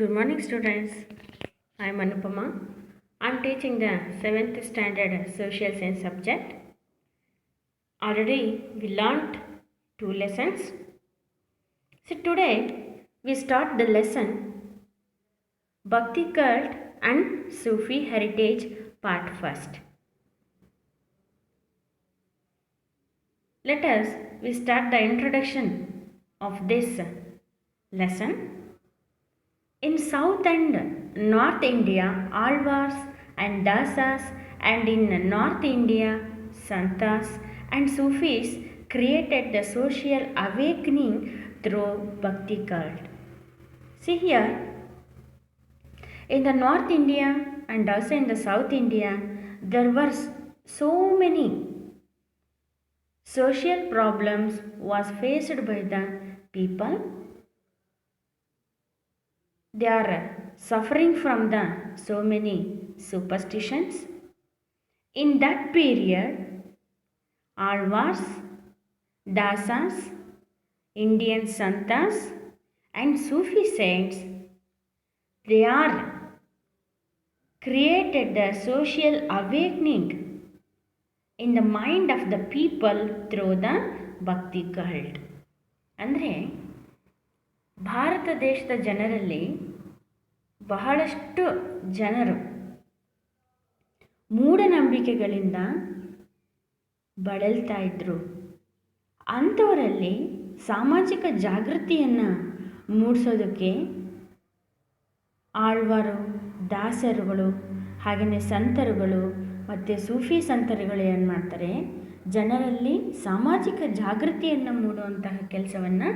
Good morning, students. I am Anupama. I am teaching the 7th standard social science subject. Already we learnt 2 lessons. So today we start the lesson Bhakti Cult and Sufi Heritage Part 1st. Let us we start the introduction of this lesson. In South and North India, Alvars and Dasas, and in North India, Santas and Sufis created the social awakening through Bhakti cult. See here, in the North India and also in the South India, there were so many social problems was faced by the people. They are suffering from the so many superstitions. In that period, Alvars, Dasas, Indian Santas and Sufi saints, they are created the social awakening in the mind of the people through the Bhakti cult. ಅಂದರೆ ಭಾರತ ದೇಶದ ಜನರಲ್ಲಿ ಬಹಳಷ್ಟು ಜನರು ಮೂಢನಂಬಿಕೆಗಳಿಂದ ಬಳಲ್ತಾ ಇದ್ದರು. ಅಂಥವರಲ್ಲಿ ಸಾಮಾಜಿಕ ಜಾಗೃತಿಯನ್ನು ಮೂಡಿಸೋದಕ್ಕೆ ಆಳ್ವಾರು, ದಾಸರುಗಳು, ಹಾಗೆಯೇ ಸಂತರುಗಳು ಮತ್ತು ಸೂಫಿ ಸಂತರುಗಳು ಏನು ಮಾಡ್ತಾರೆ, ಜನರಲ್ಲಿ ಸಾಮಾಜಿಕ ಜಾಗೃತಿಯನ್ನು ಮೂಡುವಂತಹ ಕೆಲಸವನ್ನು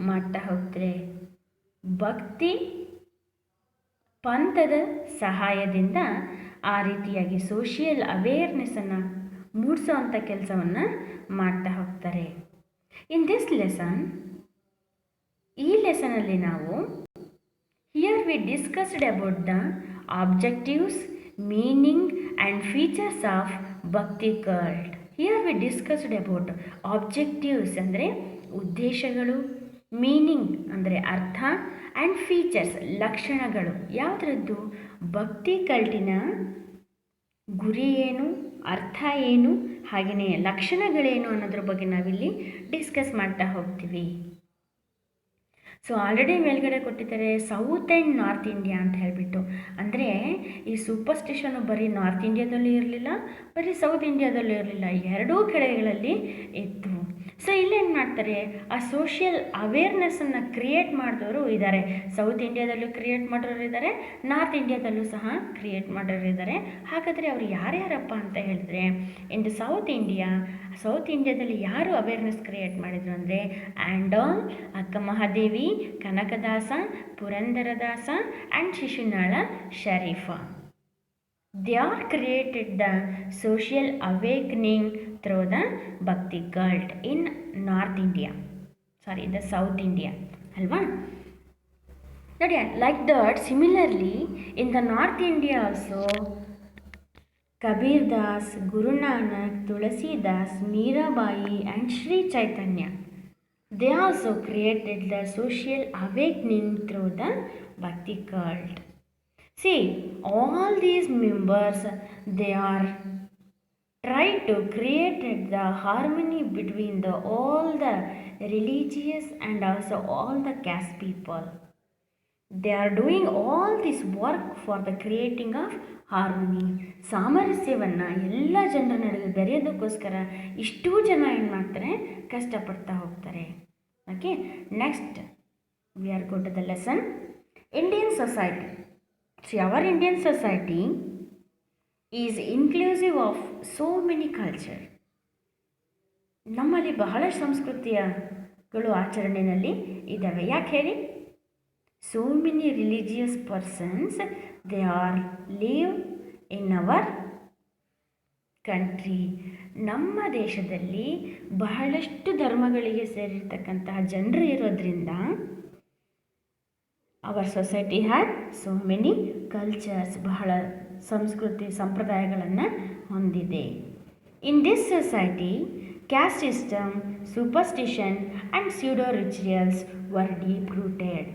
ಮಾಡ್ತಾ ಹೋಗ್ತಾರೆ. ಭಕ್ತಿ ಪಂಥದ ಸಹಾಯದಿಂದ ಆ ರೀತಿಯಾಗಿ ಸೋಷಿಯಲ್ ಅವೇರ್ನೆಸ್ಸನ್ನು ಮೂಡಿಸೋವಂಥ ಕೆಲಸವನ್ನು ಮಾಡ್ತಾ ಹೋಗ್ತಾರೆ. ಇನ್ ದಿಸ್ ಲೆಸನ್, ಈ ಲೆಸನಲ್ಲಿ ನಾವು here we discussed about the objectives, meaning and features of bhakti cult. Here we discussed about objectives ಅಂದರೆ ಉದ್ದೇಶಗಳು, ಮೀನಿಂಗ್ ಅಂದರೆ ಅರ್ಥ, ಆ್ಯಂಡ್ ಫೀಚರ್ಸ್ ಲಕ್ಷಣಗಳು. ಯಾವುದರದ್ದು? ಭಕ್ತಿ ಕಲ್ಟಿನ ಗುರಿ ಏನು, ಅರ್ಥ ಏನು, ಹಾಗೆಯೇ ಲಕ್ಷಣಗಳೇನು ಅನ್ನೋದ್ರ ಬಗ್ಗೆ ನಾವಿಲ್ಲಿ ಡಿಸ್ಕಸ್ ಮಾಡ್ತಾ ಹೋಗ್ತೀವಿ. ಸೊ ಆಲ್ರೆಡಿ ಮೇಲ್ಗಡೆ ಕೊಟ್ಟಿದ್ದಾರೆ ಸೌತ್ ಆ್ಯಂಡ್ ನಾರ್ತ್ ಇಂಡಿಯಾ ಅಂತ ಹೇಳಿಬಿಟ್ಟು. ಅಂದರೆ ಈ ಸೂಪರ್ಸ್ಟಿಷನು ಬರೀ ನಾರ್ತ್ ಇಂಡಿಯಾದಲ್ಲೂ ಇರಲಿಲ್ಲ, ಬರೀ ಸೌತ್ ಇಂಡಿಯಾದಲ್ಲೂ ಇರಲಿಲ್ಲ, ಎರಡೂ ಕಡೆಗಳಲ್ಲಿ ಇತ್ತು. ಸೊ ಇಲ್ಲೇನು ಮಾಡ್ತಾರೆ, ಆ ಸೋಷಿಯಲ್ ಅವೇರ್ನೆಸ್ಸನ್ನು ಕ್ರಿಯೇಟ್ ಮಾಡಿದವರು ಇದ್ದಾರೆ. ಸೌತ್ ಇಂಡಿಯಾದಲ್ಲೂ ಕ್ರಿಯೇಟ್ ಮಾಡೋರು ಇದ್ದಾರೆ, ನಾರ್ತ್ ಇಂಡಿಯಾದಲ್ಲೂ ಸಹ ಕ್ರಿಯೇಟ್ ಮಾಡೋರು ಇದ್ದಾರೆ. ಹಾಗಾದರೆ ಅವರು ಯಾರ್ಯಾರಪ್ಪ ಅಂತ ಹೇಳಿದ್ರೆ, ಇನ್ ದ ಸೌತ್ ಇಂಡಿಯಾದಲ್ಲಿ ಯಾರು ಅವೇರ್ನೆಸ್ ಕ್ರಿಯೇಟ್ ಮಾಡಿದರು ಅಂದರೆ ಆ್ಯಂಡಾಲ್, ಅಕ್ಕ Mahadevi, Kanakadasa, Purandaradasa and Shishunala Sharifa. They are created the social awakening through the Bhakti cult in North India. Sorry, the South India. ಅಲ್ವಾ? ನೋಡಿ, like that, similarly, in the North India also, Kabir Das, Guru Nanak, Tulsidas, Mirabai and Sri Chaitanya, they also created the social awakening through the Bhakti cult. See, all these members, they are trying to create the harmony between all the religious and also all the caste people. They are doing all this work for the creating of harmony. ಸಾಮರಸ್ಯವನ್ನು ಎಲ್ಲ ಜನರ ನಡುವೆ ಬೆರೆಯೋದಕ್ಕೋಸ್ಕರ ಇಷ್ಟೂ ಜನ ಏನು ಮಾಡ್ತಾರೆ, ಕಷ್ಟಪಡ್ತಾ ಹೋಗ್ತಾರೆ. Okay, next we are go to the lesson Indian society. See, our Indian society is inclusive of so many culture. ನಮ್ಮಲ್ಲಿ ಬಹಳಷ್ಟು ಸಂಸ್ಕೃತಿಗಳು ಆಚರಣೆಯಲ್ಲಿ ಇದ್ದಾವೆ. ಯಾಕೆ ಹೇಳಿ? So many religious persons they are live in our country. ನಮ್ಮ ದೇಶದಲ್ಲಿ ಬಹಳಷ್ಟು ಧರ್ಮಗಳಿಗೆ ಸೇರಿರ್ತಕ್ಕಂತಹ ಜನರು ಇರೋದ್ರಿಂದ our society had so many cultures, ಬಹಳ ಸಂಸ್ಕೃತಿ ಸಂಪ್ರದಾಯಗಳನ್ನು ಹೊಂದಿದೆ. In this society, caste system, superstition and pseudo rituals were deep rooted.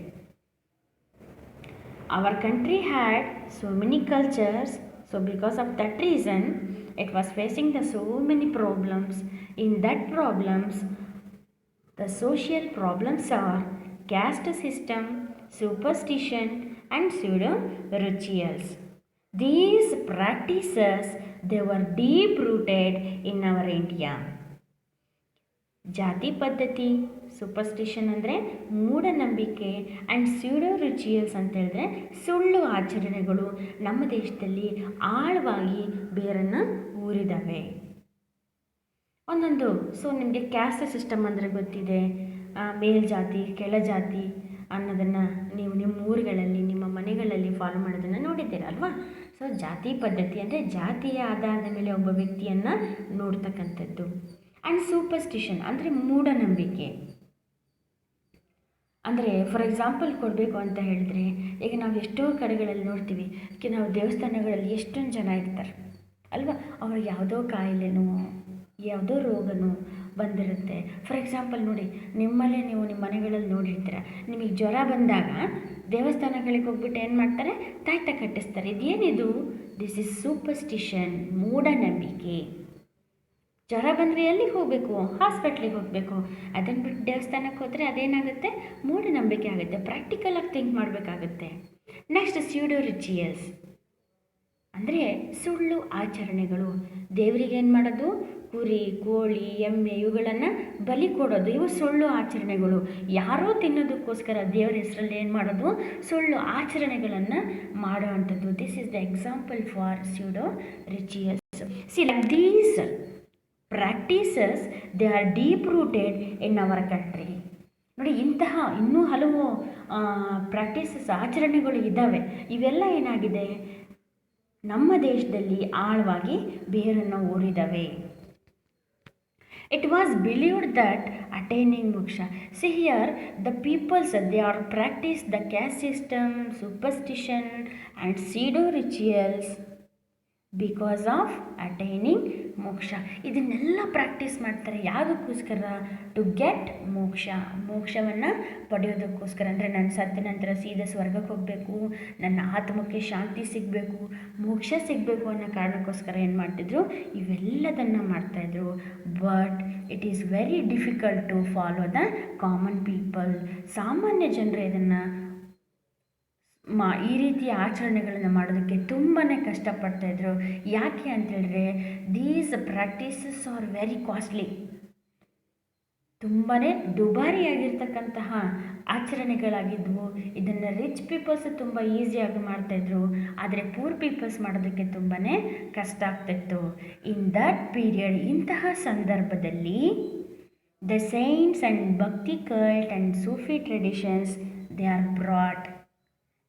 our country had so many cultures, so because of that reason it was facing the so many problems. In that problems, the social problems are caste system, superstition, and pseudo rituals. These practices, they were deep rooted in our India. ಜಾತಿ ಪದ್ಧತಿ, superstition ಅಂದರೆ ಮೂಢನಂಬಿಕೆ, and pseudo rituals ಅಂತ ಹೇಳಿದ್ರೆ ಸುಳ್ಳು ಆಚರಣೆಗಳು ನಮ್ಮ ದೇಶದಲ್ಲಿ ಆಳವಾಗಿ ಬೇರನ್ನು ಊರಿದ್ದಾವೆ. ಒಂದೊಂದು ನಿಮಗೆ ಕ್ಯಾಸ್ಟ್ ಸಿಸ್ಟಮ್ ಅಂದರೆ ಗೊತ್ತಿದೆ, ಮೇಲ್ಜಾತಿ ಕೆಳಜಾತಿ ಅನ್ನೋದನ್ನು ನೀವು ನಿಮ್ಮ ಊರುಗಳಲ್ಲಿ ನಿಮ್ಮ ಮನೆಗಳಲ್ಲಿ ಫಾಲೋ ಮಾಡೋದನ್ನು ನೋಡಿದ್ದೀರ ಅಲ್ವಾ. ಜಾತಿ ಪದ್ಧತಿ ಅಂದರೆ ಜಾತಿಯ ಆಧಾರದ ಮೇಲೆ ಒಬ್ಬ ವ್ಯಕ್ತಿಯನ್ನು ನೋಡ್ತಕ್ಕಂಥದ್ದು. ಆ್ಯಂಡ್ ಸೂಪರ್ಸ್ಟಿಷನ್ ಅಂದರೆ ಮೂಢನಂಬಿಕೆ. ಅಂದರೆ ಫಾರ್ ಎಕ್ಸಾಂಪಲ್ ಕೊಡಬೇಕು ಅಂತ ಹೇಳಿದ್ರೆ, ಈಗ ನಾವು ಎಷ್ಟೋ ಕಡೆಗಳಲ್ಲಿ ನೋಡ್ತೀವಿ, ನಾವು ದೇವಸ್ಥಾನಗಳಲ್ಲಿ ಎಷ್ಟೊಂದು ಜನ ಇರ್ತಾರೆ ಅಲ್ವಾ, ಅವ್ರಿಗೆ ಯಾವುದೋ ಕಾಯಿಲೆನೋ ಯಾವುದೋ ರೋಗನೋ ಬಂದಿರುತ್ತೆ. ಫಾರ್ ಎಕ್ಸಾಂಪಲ್ ನೋಡಿ, ನಿಮ್ಮಲ್ಲೇ ನೀವು ನಿಮ್ಮ ಮನೆಗಳಲ್ಲಿ ನೋಡಿರ್ತೀರ, ನಿಮಗೆ ಜ್ವರ ಬಂದಾಗ ದೇವಸ್ಥಾನಗಳಿಗೆ ಹೋಗ್ಬಿಟ್ಟು ಏನು ಮಾಡ್ತಾರೆ, ತಾಯ್ತ ಕಟ್ಟಿಸ್ತಾರೆ. ಇದೇನಿದು? ದಿಸ್ ಇಸ್ ಸೂಪರ್ಸ್ಟಿಷನ್, ಮೂಢನಂಬಿಕೆ. ಜ್ವರ ಬಂದರೆ ಎಲ್ಲಿಗೆ ಹೋಗಬೇಕು? ಹಾಸ್ಪಿಟ್ಲಿಗೆ ಹೋಗಬೇಕು. ಅದನ್ನು ಬಿಟ್ಟು ದೇವಸ್ಥಾನಕ್ಕೆ ಹೋದರೆ ಅದೇನಾಗುತ್ತೆ? ಮೂಢನಂಬಿಕೆ ಆಗುತ್ತೆ. ಪ್ರಾಕ್ಟಿಕಲಾಗಿ ಥಿಂಕ್ ಮಾಡಬೇಕಾಗುತ್ತೆ. ನೆಕ್ಸ್ಟ್ ಸ್ಯೂಡೋ ರಿಚುಯಲ್ಸ್ ಅಂದರೆ ಸುಳ್ಳು ಆಚರಣೆಗಳು. ದೇವರಿಗೆ ಏನು ಮಾಡೋದು? ಕುರಿ, ಕೋಳಿ, ಎಮ್ಮೆ ಇವುಗಳನ್ನು ಬಲಿ ಕೊಡೋದು. ಇವು ಸುಳ್ಳು ಆಚರಣೆಗಳು. ಯಾರೋ ತಿನ್ನೋದಕ್ಕೋಸ್ಕರ ದೇವರ ಹೆಸರಲ್ಲಿ ಏನು ಮಾಡೋದು? ಸುಳ್ಳು ಆಚರಣೆಗಳನ್ನು ಮಾಡೋ ಅಂಥದ್ದು. This is the example for pseudo rituals. C like these practices, they are deep rooted in our country. ನೋಡಿ, ಇಂತಹ ಇನ್ನೂ ಹಲವು ಪ್ರಾಕ್ಟೀಸಸ್ ಆಚರಣೆಗಳು ಇದ್ದಾವೆ. ಇವೆಲ್ಲ ಏನಾಗಿದೆ, ನಮ್ಮ ದೇಶದಲ್ಲಿ ಆಳವಾಗಿ ಬೇರನ್ನು ಊರಿದ್ದಾವೆ. It was believed that attaining moksha. See here, the peoples, they are practice the caste system, superstition, and pseudo rituals because of attaining ಮೋಕ್ಷ. ಇದನ್ನೆಲ್ಲ ಪ್ರಾಕ್ಟೀಸ್ ಮಾಡ್ತಾರೆ ಯಾವುದಕ್ಕೋಸ್ಕರ? ಟು ಗೆಟ್ ಮೋಕ್ಷ, ಮೋಕ್ಷವನ್ನು ಪಡೆಯೋದಕ್ಕೋಸ್ಕರ. ಅಂದರೆ ನನ್ನ ಸತ್ತ ನಂತರ ಸೀದಾ ಸ್ವರ್ಗಕ್ಕೆ ಹೋಗಬೇಕು, ನನ್ನ ಆತ್ಮಕ್ಕೆ ಶಾಂತಿ ಸಿಗಬೇಕು, ಮೋಕ್ಷ ಸಿಗಬೇಕು ಅನ್ನೋ ಕಾರಣಕ್ಕೋಸ್ಕರ ಏನು ಮಾಡ್ತಿದ್ರು? ಇವೆಲ್ಲದನ್ನು ಮಾಡ್ತಾಯಿದ್ರು. But it is very difficult to follow the common people. ಸಾಮಾನ್ಯ ಜನರು ಇದನ್ನು ಈ ರೀತಿಯ ಆಚರಣೆಗಳನ್ನು ಮಾಡೋದಕ್ಕೆ ತುಂಬಾ ಕಷ್ಟಪಡ್ತಾಯಿದ್ರು. ಯಾಕೆ ಅಂತೇಳಿದ್ರೆ, these practices are very costly. ತುಂಬಾ ದುಬಾರಿಯಾಗಿರ್ತಕ್ಕಂತಹ ಆಚರಣೆಗಳಾಗಿದ್ವು. ಇದನ್ನು ರಿಚ್ ಪೀಪಲ್ಸ್ ತುಂಬ ಈಸಿಯಾಗಿ ಮಾಡ್ತಾಯಿದ್ರು, ಆದರೆ ಪೂರ್ ಪೀಪಲ್ಸ್ ಮಾಡೋದಕ್ಕೆ ತುಂಬಾ ಕಷ್ಟ ಆಗ್ತಿತ್ತು. ಇನ್ ದಟ್ ಪೀರಿಯಡ್, ಇಂತಹ ಸಂದರ್ಭದಲ್ಲಿ ದ ಸೈನ್ಸ್ ಆ್ಯಂಡ್ ಭಕ್ತಿ cult and Sufi traditions, they are brought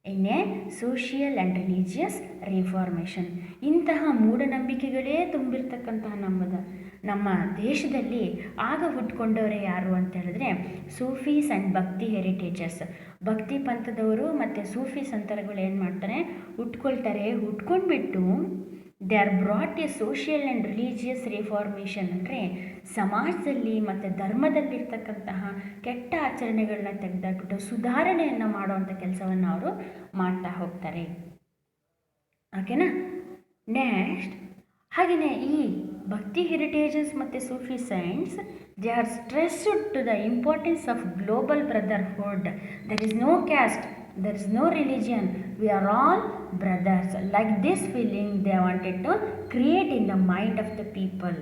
in a social and religious reformation. ಇಂತಹ ಮೂಢನಂಬಿಕೆಗಳೇ ತುಂಬಿರ್ತಕ್ಕಂತಹ ನಮ್ಮ ದೇಶದಲ್ಲಿ ಆಗ ಹುಟ್ಕೊಂಡವರೇ ಯಾರು ಅಂತ ಹೇಳಿದ್ರೆ, ಸೂಫೀಸ್ ಆ್ಯಂಡ್ ಭಕ್ತಿ ಹೆರಿಟೇಜಸ್. ಭಕ್ತಿ ಪಂಥದವರು ಮತ್ತು ಸೂಫಿ ಸಂತರುಗಳು ಏನು ಮಾಡ್ತಾರೆ? ಹುಟ್ಕೊಂಡ್ಬಿಟ್ಟು they are brought a social and religious reformation. ಅಂದರೆ ಸಮಾಜದಲ್ಲಿ ಮತ್ತು ಧರ್ಮದಲ್ಲಿರ್ತಕ್ಕಂತಹ ಕೆಟ್ಟ ಆಚರಣೆಗಳನ್ನ ತೆಗೆದಾಕ್ಬಿಟ್ಟು ಸುಧಾರಣೆಯನ್ನು ಮಾಡುವಂಥ ಕೆಲಸವನ್ನು ಅವರು ಮಾಡ್ತಾ ಹೋಗ್ತಾರೆ. ಓಕೆನಾ? ನೆಕ್ಸ್ಟ್, ಹಾಗೆಯೇ ಈ ಭಕ್ತಿ ಹೆರಿಟೇಜಸ್ ಮತ್ತು Sufi saints, they are stressed to the importance of global brotherhood. There is no caste, there is no religion, we are all brothers. Like this feeling they wanted to create in the mind of the people.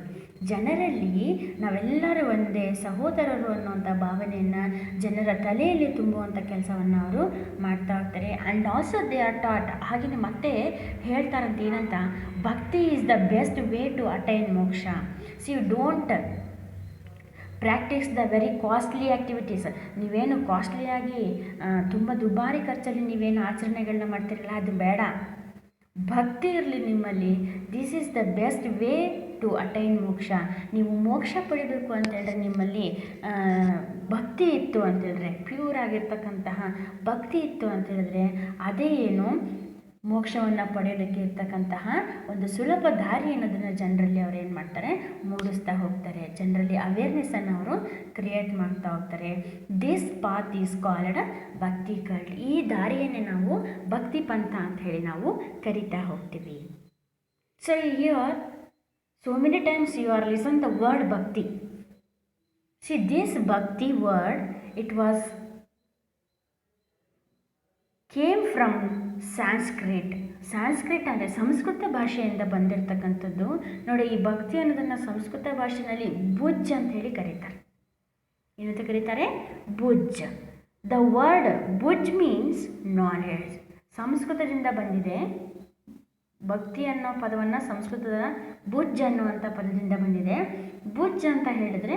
ಜನರಲ್ಲಿ ನಾವೆಲ್ಲರೂ ಒಂದೇ ಸಹೋದರರು ಅನ್ನುವಂಥ ಭಾವನೆಯನ್ನು ಜನರ ತಲೆಯಲ್ಲಿ ತುಂಬುವಂಥ ಕೆಲಸವನ್ನು ಅವರು ಮಾಡ್ತಾ ಹೋಗ್ತಾರೆ. And also they are taught. ಹಾಗೆಯೇ ಮತ್ತೆ ಹೇಳ್ತಾರಂತ ಏನಂತ, bhakti is the best way to attain moksha. So you don't practise the very costly activities. ನೀವೇನು ಕಾಸ್ಟ್ಲಿಯಾಗಿ ತುಂಬ ದುಬಾರಿ ಖರ್ಚಲ್ಲಿ ನೀವೇನು ಆಚರಣೆಗಳನ್ನ ಮಾಡ್ತಿರಲ್ಲ, ಅದು ಬೇಡ. ಭಕ್ತಿ ಇರಲಿ ನಿಮ್ಮಲ್ಲಿ. This is the best way to attain moksha. ನೀವು ಮೋಕ್ಷ ಪಡಿಬೇಕು ಅಂತೇಳಿದ್ರೆ ನಿಮ್ಮಲ್ಲಿ ಭಕ್ತಿ ಇತ್ತು ಅಂತೇಳಿದ್ರೆ, ಪ್ಯೂರ್ ಆಗಿರ್ತಕ್ಕಂತಹ ಭಕ್ತಿ ಇತ್ತು ಅಂತೇಳಿದ್ರೆ, ಅದೇ ಏನು ಮೋಕ್ಷವನ್ನು ಪಡೆಯೋದಕ್ಕೆ ಇರ್ತಕ್ಕಂತಹ ಒಂದು ಸುಲಭ ದಾರಿ ಅನ್ನೋದನ್ನು ಜನರಲ್ಲಿ ಅವ್ರು ಏನು ಮಾಡ್ತಾರೆ, ಮೂಡಿಸ್ತಾ ಹೋಗ್ತಾರೆ. ಜನರಲ್ಲಿ ಅವೇರ್ನೆಸ್ಸನ್ನು ಅವರು ಕ್ರಿಯೇಟ್ ಮಾಡ್ತಾ ಹೋಗ್ತಾರೆ. ದಿಸ್ ಪಾತ್ ಈಸ್ ಕಾಲ್ಡ್ ಭಕ್ತಿ ಕಲ್ಟ್. ಈ ದಾರಿಯನ್ನೇ ನಾವು ಭಕ್ತಿ ಪಂಥ ಅಂತ ಹೇಳಿ ನಾವು ಕರಿತಾ ಹೋಗ್ತೀವಿ. So here so many times you are listen the word bhakti. See this bhakti word, it was came from Sanskrit. Sanskrit ಅಂದರೆ ಸಂಸ್ಕೃತ ಭಾಷೆಯಿಂದ ಬಂದಿರತಕ್ಕಂಥದ್ದು. ನೋಡಿ, ಈ ಭಕ್ತಿ ಅನ್ನೋದನ್ನು ಸಂಸ್ಕೃತ ಭಾಷೆಯಲ್ಲಿ ಭುಜ್ ಅಂತ ಹೇಳಿ ಕರೀತಾರೆ. ಏನಂತ ಕರೀತಾರೆ? Bhuj. The word bhuj means knowledge. ಸಂಸ್ಕೃತದಿಂದ ಬಂದಿದೆ. ಭಕ್ತಿ ಅನ್ನೋ ಪದವನ್ನು ಸಂಸ್ಕೃತದ ಭುಜ್ ಅನ್ನುವಂಥ ಪದದಿಂದ ಬಂದಿದೆ. ಭುಜ್ ಅಂತ ಹೇಳಿದ್ರೆ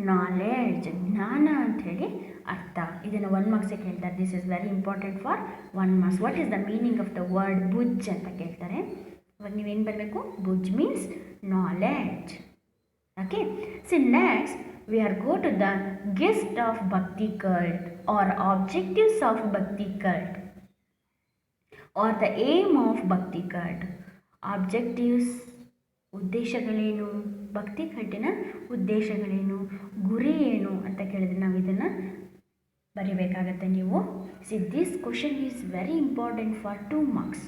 ನಾಲೆಡ್ಜ್, ಜ್ಞಾನ ಅಂಥೇಳಿ ಅರ್ಥ. ಇದನ್ನು 1 ಮಾರ್ಕ್ಸಿಗೆ ಕೇಳ್ತಾರೆ. This is very important for 1 marks. What is the meaning of the word Bhuj ಅಂತ ಕೇಳ್ತಾರೆ. ಇವಾಗ ನೀವೇನು ಬರಬೇಕು? Bhuj means knowledge. Okay. C next we are go to the gist of bhakti cult or objectives of bhakti cult or the aim of bhakti cult. Objectives, ಉದ್ದೇಶಗಳೇನು, ಭಕ್ತಿ ಕಲ್ಟಿನ ಉದ್ದೇಶಗಳೇನು, ಗುರಿ ಏನು ಅಂತ ಕೇಳಿದ್ರೆ ನಾವು ಇದನ್ನು ಬರೀಬೇಕಾಗತ್ತೆ ನೀವು. See this question is very important for 2 marks.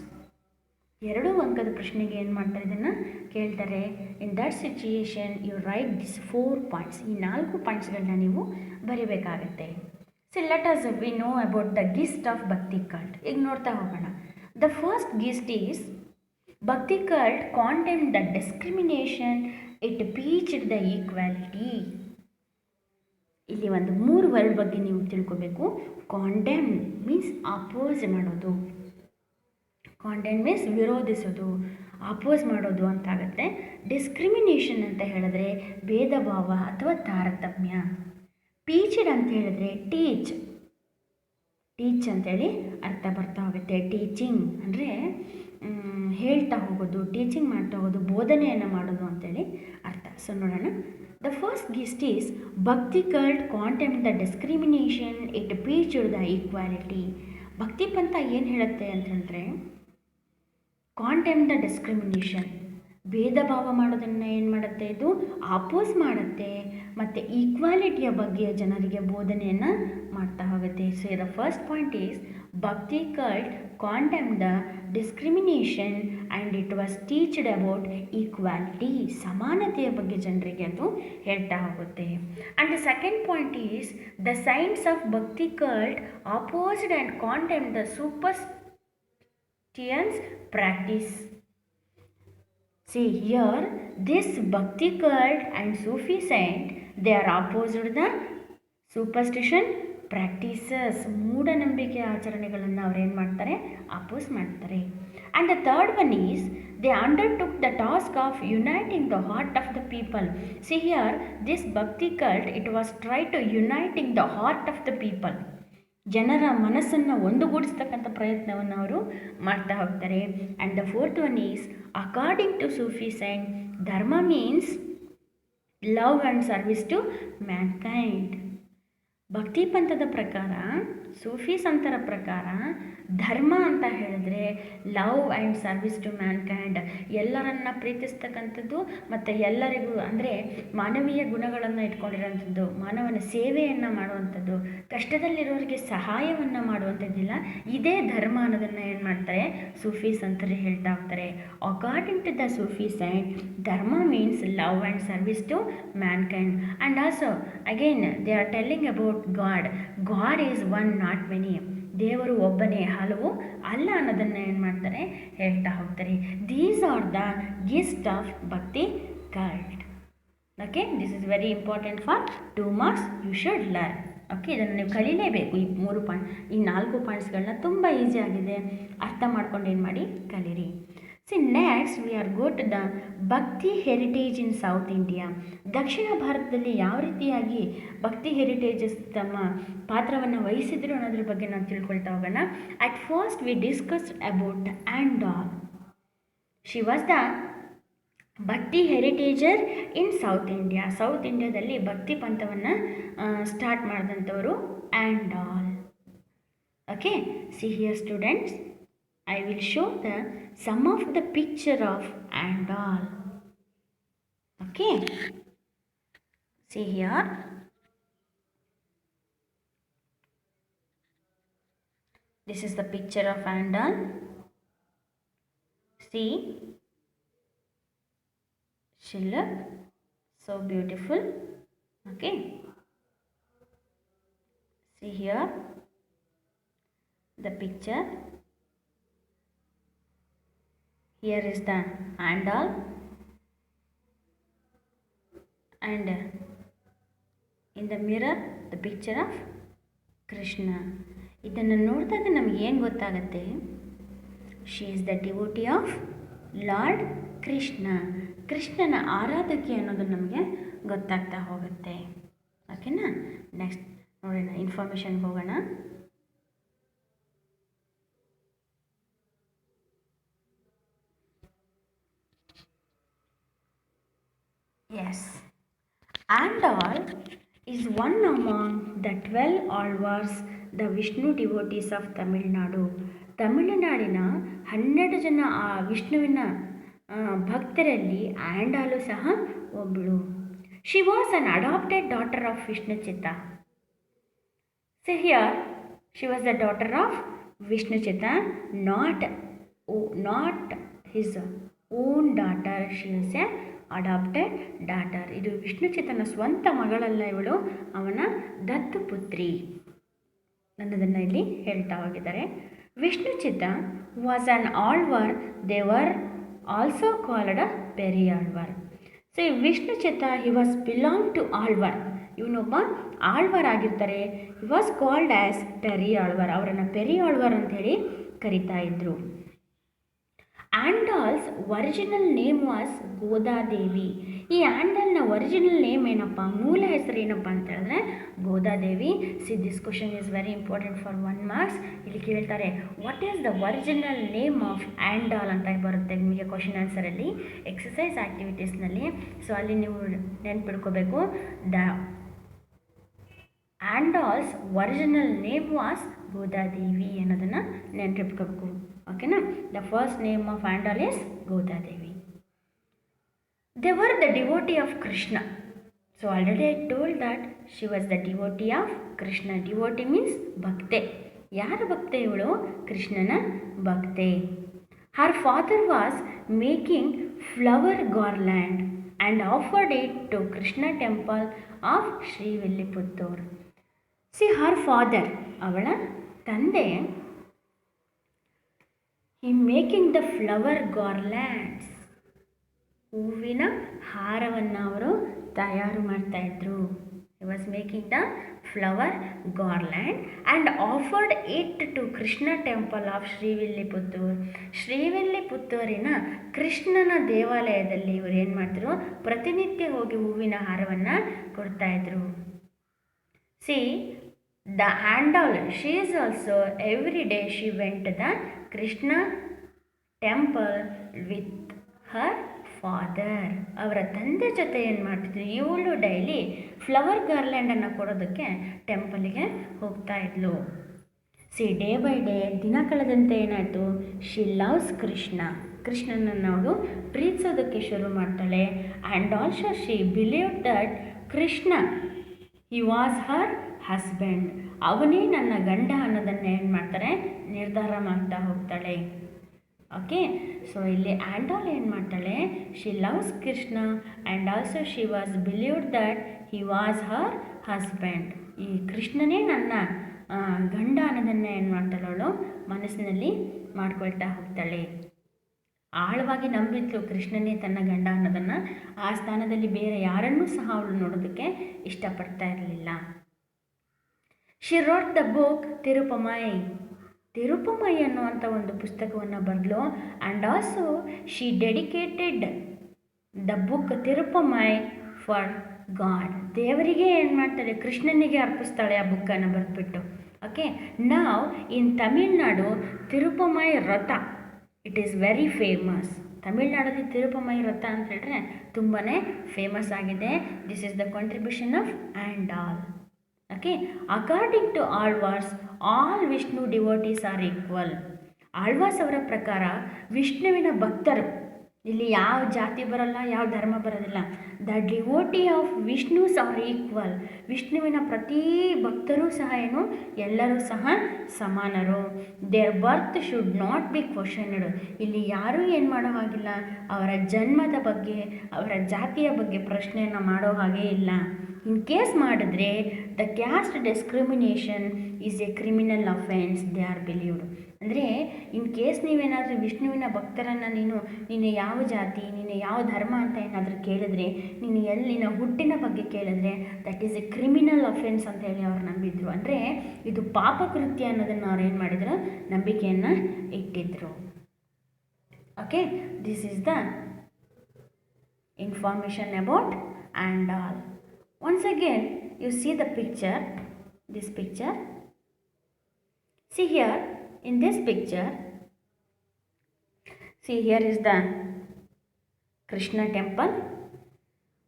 2 ಅಂಕದ ಪ್ರಶ್ನೆಗೆ ಏನು ಮಾಡ್ತಾರೆ, ಇದನ್ನು ಕೇಳ್ತಾರೆ. In that situation you write this 4 points. ಈ 4 ಪಾಯಿಂಟ್ಸ್ಗಳನ್ನ ನೀವು ಬರೀಬೇಕಾಗತ್ತೆ. See let us we know about the gist of bhakti cult. ಈಗ ನೋಡ್ತಾ ಹೋಗೋಣ. The first gist is bhakti cult condemned the discrimination, it preached the equality. ಇಲ್ಲಿ ಒಂದು 3 ವರ್ಡ್ ಬಗ್ಗೆ ನೀವು ತಿಳ್ಕೊಬೇಕು. ಕಾಂಡೆಮ್ ಮೀನ್ಸ್ ಅಪೋಸ್ ಮಾಡೋದು. ಕಾಂಡೆಮ್ ಮೀನ್ಸ್ ವಿರೋಧಿಸೋದು, ಅಪೋಸ್ ಮಾಡೋದು ಅಂತಾಗುತ್ತೆ. ಡಿಸ್ಕ್ರಿಮಿನೇಷನ್ ಅಂತ ಹೇಳಿದ್ರೆ ಭೇದ ಭಾವ ಅಥವಾ ತಾರತಮ್ಯ. ಟೀಚ್ಡ್ ಅಂತ ಹೇಳಿದ್ರೆ ಟೀಚ್ ಅಂತೇಳಿ ಅರ್ಥ ಬರ್ತಾ ಹೋಗುತ್ತೆ. ಟೀಚಿಂಗ್ ಅಂದರೆ ಹೇಳ್ತಾ ಹೋಗೋದು, ಟೀಚಿಂಗ್ ಮಾಡ್ತಾ ಹೋಗೋದು, ಬೋಧನೆಯನ್ನು ಮಾಡೋದು ಅಂತೇಳಿ ಅರ್ಥ. ಸೊ ನೋಡೋಣ. The first gist is bhakti cult condemned the discrimination, it preached the equality. ಭಕ್ತಿ ಪಂಥ ಏನು ಹೇಳುತ್ತೆ ಅಂತ ಹೇಳಿದ್ರೆ ಕಾಂಡೆಮ್ಡ್ ದ ಡಿಸ್ಕ್ರಿಮಿನೇಷನ್, ಭೇದ ಭಾವ ಮಾಡೋದನ್ನು ಏನು ಮಾಡುತ್ತೆ, ಇದು ಅಪೋಸ್ ಮಾಡುತ್ತೆ. ಮತ್ತು ಈಕ್ವಾಲಿಟಿಯ ಬಗ್ಗೆ ಜನರಿಗೆ ಬೋಧನೆಯನ್ನು ಮಾಡ್ತಾ ಹೋಗುತ್ತೆ. So the first point is bhakti cult condemned the discrimination and it was teached about equality. ಸಮಾನತೆಯ ಬಗ್ಗೆ ಜನರಿಗೆ ಅದು ಹೇಳ್ತಾ ಹೋಗುತ್ತೆ. And the second point is the saints of bhakti cult opposed and condemned the superstitious practice. See here, this Bhakti cult and Sufi saint, they are opposed the superstition practices. ಮೂಢನಂಬಿಕೆ ಆಚರಣೆಗಳನ್ನು ಅವ್ರು ಏನು ಮಾಡ್ತಾರೆ, ಅಪೋಸ್ ಮಾಡ್ತಾರೆ. And the third one is they undertook the task of uniting the heart of the people. See here, this Bhakti cult, it was try to uniting the heart of the people. ಜನರ ಮನಸ್ಸನ್ನು ಒಂದುಗೂಡಿಸ್ತಕ್ಕಂಥ ಪ್ರಯತ್ನವನ್ನು ಅವರು ಮಾಡ್ತಾ ಹೋಗ್ತಾರೆ. And the fourth one is according to Sufi saint, dharma means love and service to mankind. ಭಕ್ತಿ ಪಂಥದ ಪ್ರಕಾರ, ಸೂಫಿ ಸಂತರ ಪ್ರಕಾರ ಧರ್ಮ ಅಂತ ಹೇಳಿದ್ರೆ love and service to mankind, ಎಲ್ಲರನ್ನ ಪ್ರೀತಿಸ್ತಕ್ಕಂಥದ್ದು ಮತ್ತು ಎಲ್ಲರಿಗೂ ಅಂದರೆ ಮಾನವೀಯ ಗುಣಗಳನ್ನು ಇಟ್ಕೊಂಡಿರೋಂಥದ್ದು, ಮಾನವನ ಸೇವೆಯನ್ನು ಮಾಡುವಂಥದ್ದು, ಕಷ್ಟದಲ್ಲಿರೋರಿಗೆ ಸಹಾಯವನ್ನು ಮಾಡುವಂಥದ್ದಿಲ್ಲ, ಇದೇ ಧರ್ಮ ಅನ್ನೋದನ್ನು ಏನು ಮಾಡ್ತಾರೆ ಸೂಫಿ ಸಂತರು ಹೇಳ್ತಾ ಹೋಗ್ತಾರೆ. According to the Sufi saint, dharma means love and service to mankind. And also again they are telling about God. God is one not many. ದೇವರು ಒಬ್ಬನೇ, ಹಲವು ಅಲ್ಲ ಅನ್ನೋದನ್ನು ಏನು ಮಾಡ್ತಾರೆ ಹೇಳ್ತಾ ಹೋಗ್ತಾರೆ. These are the gist of bhakti cult. Okay, this is very important for 2 marks. You should learn. Okay, ಇದನ್ನು ನೀವು ಕಲೀಲೇಬೇಕು. ಈ 3 ಪಾಯಿಂಟ್, ಈ 4 ಪಾಯಿಂಟ್ಸ್ಗಳನ್ನ ತುಂಬ ಈಸಿ ಆಗಿದೆ, ಅರ್ಥ ಮಾಡ್ಕೊಂಡು ಏನು ಮಾಡಿ ಕಲೀರಿ. See next we are go to the bhakti heritage in South India. ದಕ್ಷಿಣ ಭಾರತದಲ್ಲಿ ಯಾವ ರೀತಿಯಾಗಿ ಭಕ್ತಿ ಹೆರಿಟೇಜಸ್ ತಮ್ಮ ಪಾತ್ರವನ್ನು ವಹಿಸಿದ್ರು ಅನ್ನೋದ್ರ ಬಗ್ಗೆ ನಾವು ತಿಳ್ಕೊಳ್ತಾ ಹೋಗೋಣ. At first we discuss about Andal. She was the bhakti heritager in South India. South ಇಂಡಿಯಾದಲ್ಲಿ ಭಕ್ತಿ ಪಂಥವನ್ನು ಸ್ಟಾರ್ಟ್ ಮಾಡಿದಂಥವರು Andal. Okay, see here students, I will show some of the picture of Andal. Okay. See here. This is the picture of Andal. See. She look so beautiful. Okay. See here the picture. Here is the Andal and in the mirror the picture of Krishna. ಇದನ್ನು ನೋಡಿದಾಗ ನಮಗೆ ಏನು ಗೊತ್ತಾಗುತ್ತೆ? She is the devotee of lord Krishna. ಕೃಷ್ಣನ ಆರಾಧಕಿ ಅನ್ನೋದು ನಮಗೆ ಗೊತ್ತಾಗ್ತಾ ಹೋಗುತ್ತೆ. ಓಕೆನಾ? ನೆಕ್ಸ್ಟ್ ನೋಡೋಣ, ಇನ್ಫಾರ್ಮೇಷನ್ಗೆ ಹೋಗೋಣ. Yes, Andal is one among the 12 alvars, the Vishnu devotees of Tamil Nadu. ತಮಿಳುನಾಡಿನ 12 ಜನ ಆ ವಿಷ್ಣುವಿನ ಭಕ್ತರಲ್ಲಿ ಆಂಡಾಲು ಸಹ ಒಬ್ಬಳು. She was an adopted daughter of Vishnuchitta. So here she was the daughter of Vishnuchitta, not his own daughter. She was a adopted daughter. ಇದು ವಿಷ್ಣುಚಿತ್ತನ ಸ್ವಂತ ಮಗಳಲ್ಲ, ಇವಳು ಅವನ ದತ್ತು ಪುತ್ರಿ ಅನ್ನೋದನ್ನು ಇಲ್ಲಿ ಹೇಳ್ತಾ ಹೋಗಿದ್ದಾರೆ. Vishnuchitta was an Alvar, they were also called a Peri Alvar. So ಈ Vishnuchitta he was belong to Alvar, ಇವನೊಬ್ಬ ಆಳ್ವರ್ ಆಗಿರ್ತಾರೆ. He was called as Peri Alvar, ಅವರನ್ನು ಪೆರಿ ಆಳ್ವರ್ ಅಂತ ಹೇಳಿ ಕರಿತಾ ಇದ್ರು. Andal's original name was Godadevi. ಈ ಆ್ಯಂಡಲ್ನ ಒರಿಜಿನಲ್ ನೇಮ್ ಏನಪ್ಪ, ಮೂಲ ಹೆಸರು ಏನಪ್ಪ ಅಂತ ಹೇಳಿದ್ರೆ Godadevi. See this question is very important for 1 marks. ಇಲ್ಲಿ ಕೇಳ್ತಾರೆ what is the original name of Andal ಅಂತ ಬರುತ್ತೆ ನಿಮಗೆ ಕ್ವಶನ್ ಆನ್ಸರಲ್ಲಿ, ಎಕ್ಸಸೈಸ್ ಆ್ಯಕ್ಟಿವಿಟೀಸ್ನಲ್ಲಿ. ಸೊ ಅಲ್ಲಿ ನೀವು ನೆನ್ಪಿಡ್ಕೋಬೇಕು, the Andal's original name was Godadevi ಅನ್ನೋದನ್ನು ನೆನ್ಪಿಟ್ಕೋಬೇಕು. ಓಕೆನಾ? The first name of Andal is Godadevi. They were the devotee of Krishna. So already I told that she was the devotee of Krishna. Devotee means ಭಕ್ತೆ. ಯಾರ ಭಕ್ತೆ ಇವಳು? ಕೃಷ್ಣನ ಭಕ್ತೆ. Her father was making flower garland and offered it to Krishna temple of Srivilliputturu. See, her father, ಅವಳ ತಂದೆ, he making the flower garlands, ಹೂವಿನ ಹಾರವನ್ನು ಅವರು ತಯಾರು ಮಾಡ್ತಾಯಿದ್ರು. He was making the flower garland and offered it to Krishna temple of Srivilliputhur. ಶ್ರೀವಿಲ್ಲಿಪುತ್ತೂರಿನ ಕೃಷ್ಣನ ದೇವಾಲಯದಲ್ಲಿ ಇವರು ಏನು ಮಾಡ್ತಿದ್ರು, ಪ್ರತಿನಿತ್ಯ ಹೋಗಿ ಹೂವಿನ ಹಾರವನ್ನು ಕೊಡ್ತಾಯಿದ್ರು. See the Andal, she is also every day she went the Krishna temple with her father. ಅವರ ತಂದೆ ಜೊತೆ ಏನು ಮಾಡ್ತಿದ್ರು, ಇವಳು ಡೈಲಿ ಫ್ಲವರ್ ಗಾರ್ಲ್ಯಾಂಡನ್ನು ಕೊಡೋದಕ್ಕೆ ಟೆಂಪಲ್ಗೆ ಹೋಗ್ತಾ ಇದ್ಲು. ಸಿ ಡೇ ಬೈ ಡೇ, ದಿನ ಕಳೆದಂತೆ ಏನಾಯಿತು, ಶಿ ಲವ್ಸ್ ಕೃಷ್ಣ, ಕೃಷ್ಣನನ್ನು ಅವಳು ಪ್ರೀತಿಸೋದಕ್ಕೆ ಶುರು ಮಾಡ್ತಾಳೆ. And also she believed that Krishna he was her husband, ಅವನೇ ನನ್ನ ಗಂಡ ಅನ್ನೋದನ್ನು ಏನು ಮಾಡ್ತಾರೆ, ನಿರ್ಧಾರ ಮಾಡ್ತಾ ಹೋಗ್ತಾಳೆ. ಓಕೆ, ಸೊ ಇಲ್ಲಿ ಆ್ಯಂಡಾಲ್ ಏನು ಮಾಡ್ತಾಳೆ, she loves Krishna and also she was believed that he was her husband. ಈ ಕೃಷ್ಣನೇ ನನ್ನ ಗಂಡ ಅನ್ನೋದನ್ನು ಏನು ಮಾಡ್ತಾಳೆ, ಅವಳು ಮನಸ್ಸಿನಲ್ಲಿ ಮಾಡ್ಕೊಳ್ತಾ ಹೋಗ್ತಾಳೆ. ಆಳವಾಗಿ ನಂಬಿದ್ಲು ಕೃಷ್ಣನೇ ತನ್ನ ಗಂಡ ಅನ್ನೋದನ್ನು. ಆ ಸ್ಥಾನದಲ್ಲಿ ಬೇರೆ ಯಾರನ್ನೂ ಸಹ ಅವಳು ನೋಡೋದಕ್ಕೆ ಇಷ್ಟಪಡ್ತಾ ಇರಲಿಲ್ಲ. She wrote the book Tiruppavai. Tiruppavai ಅನ್ನುವಂಥ ಒಂದು ಪುಸ್ತಕವನ್ನು ಬರೆದ್ಲು. And also she dedicated the book Tiruppavai for God. ದೇವರಿಗೆ ಏನು ಮಾಡ್ತಾಳೆ, ಕೃಷ್ಣನಿಗೆ ಅರ್ಪಿಸ್ತಾಳೆ ಆ ಬುಕ್ಕನ್ನು ಬರೆದ್ಬಿಟ್ಟು. ಓಕೆ, ನಾವು ಇನ್ Tamil Nadu Tiruppavai ratha, it is very famous. ತಮಿಳ್ನಾಡಲ್ಲಿ ತಿರುಪಮೈ ರಥ ಅಂತ ಹೇಳಿದ್ರೆ ತುಂಬಾ ಫೇಮಸ್ ಆಗಿದೆ. This is the contribution of Andal. Okay, according to Alvars, all Vishnu devotees are equal. Alvars ಅವರ ಪ್ರಕಾರ ವಿಷ್ಣುವಿನ ಭಕ್ತರು, ಇಲ್ಲಿ ಯಾವ ಜಾತಿ ಬರಲ್ಲ, ಯಾವ ಧರ್ಮ ಬರೋದಿಲ್ಲ. The devotee of Vishnu's are equal. ವಿಷ್ಣುವಿನ ಪ್ರತಿ ಭಕ್ತರೂ ಸಹ ಏನು, ಎಲ್ಲರೂ ಸಹ ಸಮಾನರು. Their birth should not be questioned. ಇಲ್ಲಿ ಯಾರೂ ಏನು ಮಾಡೋ ಹಾಗಿಲ್ಲ, ಅವರ ಜನ್ಮದ ಬಗ್ಗೆ, ಅವರ ಜಾತಿಯ ಬಗ್ಗೆ ಪ್ರಶ್ನೆಯನ್ನು ಮಾಡೋ ಹಾಗೆ ಇಲ್ಲ. ಇನ್ ಕೇಸ್ ಮಾಡಿದ್ರೆ the caste discrimination is A criminal offence, they are believed. ಅಂದರೆ ಇನ್ ಕೇಸ್ ನೀವೇನಾದರೂ ವಿಷ್ಣುವಿನ ಭಕ್ತರನ್ನು ನೀನು ಯಾವ ಜಾತಿ, ನೀನು ಯಾವ ಧರ್ಮ ಅಂತ ಏನಾದರೂ ಕೇಳಿದ್ರೆ, ನೀನು ನಿನ್ನ ಹುಟ್ಟಿನ ಬಗ್ಗೆ ಕೇಳಿದ್ರೆ that is A criminal offence ಅಂತ ಹೇಳಿ ಅವ್ರು ನಂಬಿದ್ರು. ಅಂದರೆ ಇದು ಪಾಪಕೃತ್ಯ ಅನ್ನೋದನ್ನು ಅವ್ರು ಏನು ಮಾಡಿದ್ರು, ನಂಬಿಕೆಯನ್ನು ಇಟ್ಟಿದ್ರು. Okay, this is the information about and all. Once again you see the picture, this picture. See here, in this picture, see here is the Krishna temple.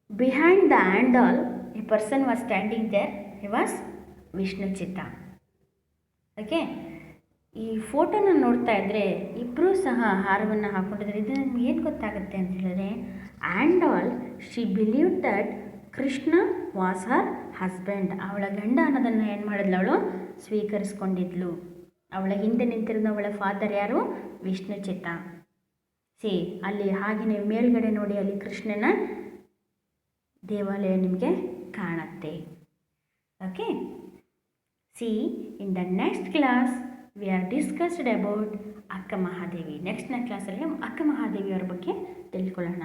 Behind the andal a person was standing there, he was Vishnu Chitta. Okay, ಈ ಫೋಟೋನ ನೋಡ್ತಾ ಇದ್ದರೆ ಇಬ್ಬರೂ ಸಹ ಹಾರವನ್ನು ಹಾಕ್ಕೊಂಡಿದ್ದಾರೆ. ಇದು ನಮ್ಗೆ ಏನು ಗೊತ್ತಾಗುತ್ತೆ ಅಂತ ಹೇಳಿದ್ರೆ, and all she believe that Krishna was her husband. ಅವಳ ಗಂಡ ಅನ್ನೋದನ್ನು ಏನು ಮಾಡಿದ್ಲು, ಅವಳು ಸ್ವೀಕರಿಸ್ಕೊಂಡಿದ್ಲು. ಅವಳ ಹಿಂದೆ ನಿಂತಿರೋದು ಅವಳ ಫಾದರ್ ಯಾರು, ವಿಷ್ಣು ಚಿತ್ತ. ಸಿ ಅಲ್ಲಿ ಹಾಗೆಯೇ ಮೇಲ್ಗಡೆ ನೋಡಿ, ಅಲ್ಲಿ ಕೃಷ್ಣನ ದೇವಾಲಯ ನಿಮಗೆ ಕಾಣುತ್ತೆ. Okay, C in the next class we are discussed about ಅಕ್ಕ ಮಹಾದೇವಿ. ನೆಕ್ಸ್ಟ್ನ ಕ್ಲಾಸಲ್ಲಿ ಅಕ್ಕ ಮಹಾದೇವಿಯವರ ಬಗ್ಗೆ ತಿಳ್ಕೊಳ್ಳೋಣ.